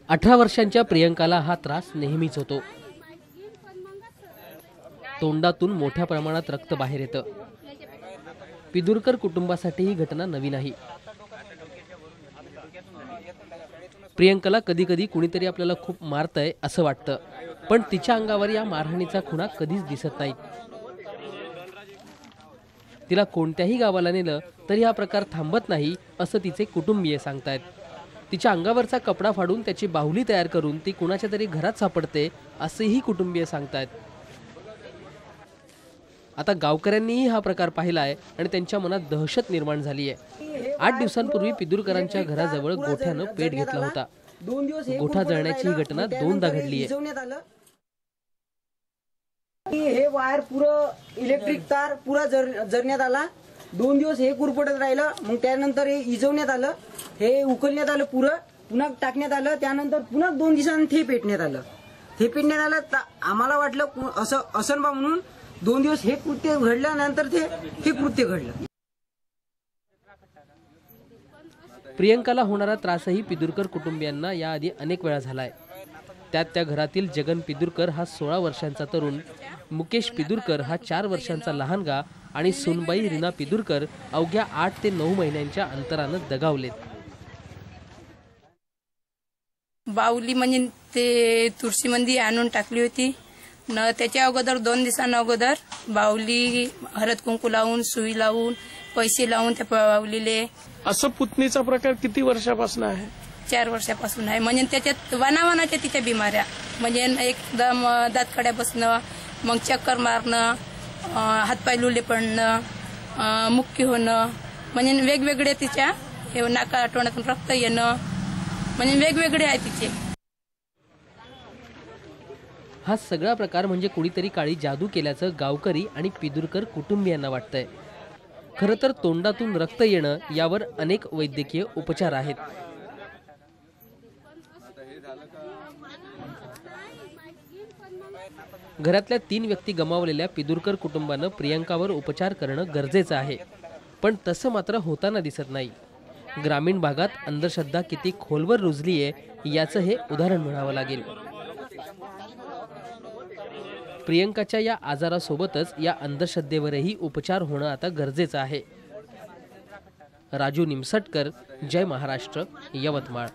18 वर्षांच्या प्रियंकाला हा त्रास नेहमीच होतो। तोंडातून मोठ्या प्रमाणात रक्त बाहेर येतं। पिदुरकर कुटुंबासाठी ही घटना नवी नाही। प्रियंकाला कधी कधी कुणीतरी आपल्याला खूप मारतंय असं वाटतं, पण तिच्या अंगावर या मारहाणीचा खुणा कधीच दिसत नाही। तिला कोणत्याही गावाला नेलं तरी हा प्रकार थांबत नाही असं तिचे कुटुंबीय सांगतायत। तिच्या अंगावरचा कपडा फाडून त्याची बाहुली तयार करून ती कुणाच्या तरी घरात सापडते असेही कुटुंबीय सांगतायत। आता गावकऱ्यांनीही हा प्रकार पाहिलाय आणि त्यांच्या मनात दहशत निर्माण झाली आहे। 8 दिवसांपूर्वी पिदुरकरांच्या घराजवळ गोठ्यानं पेट घेतला होता। गोठा जळण्याची ही घटना दोनदा घडली आहे। हे वायर पुरं इलेक्ट्रिक तार पुरा जरण्यात आला। 2 दिवस हे कुरपटत राहिलं, मग त्यानंतर हे इजवण्यात आलं, हे उकलण्यात आलं, पुरं पुन्हा टाकण्यात आलं, त्यानंतर पुन्हा 2 दिवसांनी ते पेटण्यात आलं। हे पेटण्यात आलं आम्हाला वाटलं असं बा म्हणून 2 दिवस हे कृत्य घडल्यानंतर हे कृत्य घडलं। प्रियंकाला होणारा त्रासही पिदुरकर कुटुंबियांना याआधी अनेक वेळा झालाय। त्यात त्या घरातील जगन पिदुरकर हा 16 वर्षांचा तरुण, मुकेश पिदुरकर हा 4 वर्षांचा लहानगा आणि सुनबाई रीना पिदुरकर अवघ्या 8 ते 9 महिन्यांच्या अंतरानं दगावलेत। बाहुली म्हणजे ते तुळशीमंदी आणून टाकली होती न, त्याच्या अगोदर 2 दिवसांना अगोदर बाहुली हळद कुंकू लावून सुई लावून पैसे लावून त्या बाहुलीले असं पुतणीचा प्रकार किती वर्षापासून आहे? 4 वर्षापासून आहे। म्हणजे त्याच्यात वानावानाच्या तिच्या बिमाऱ्या, म्हणजे एकदम दातकड्या बसणं, मग चक्कर मारणं, हातपाय लुले पडणं, मुक्की होणं, म्हणजे वेगवेगळे तिच्या हे नाका तोंडातून रक्त येणं, म्हणजे वेगवेगळे आहे तिचे। हा सगळा प्रकार म्हणजे कुणीतरी काळी जादू केल्याचं गावकरी आणि पिदुरकर कुटुंबियांना वाटतंय। खरं तर तोंडातून रक्त येणं यावर अनेक वैद्यकीय उपचार आहेत। घरातल्या 3 व्यक्ती गमावलेल्या पिदुरकर कुटुंबानं प्रियंकावर उपचार करणं गरजेचं आहे, पण तसं मात्र होताना दिसत नाही। ग्रामीण भागात अंधश्रद्धा किती खोलवर रुजली आहे याचं हे उदाहरण म्हणावं लागेल। प्रियंकाच्या या आजारासोबतच या अंधश्रद्धेवरही उपचार होणं आता गरजेचं आहे। राजू निमसटकर, जय महाराष्ट्र, यवतमाळ।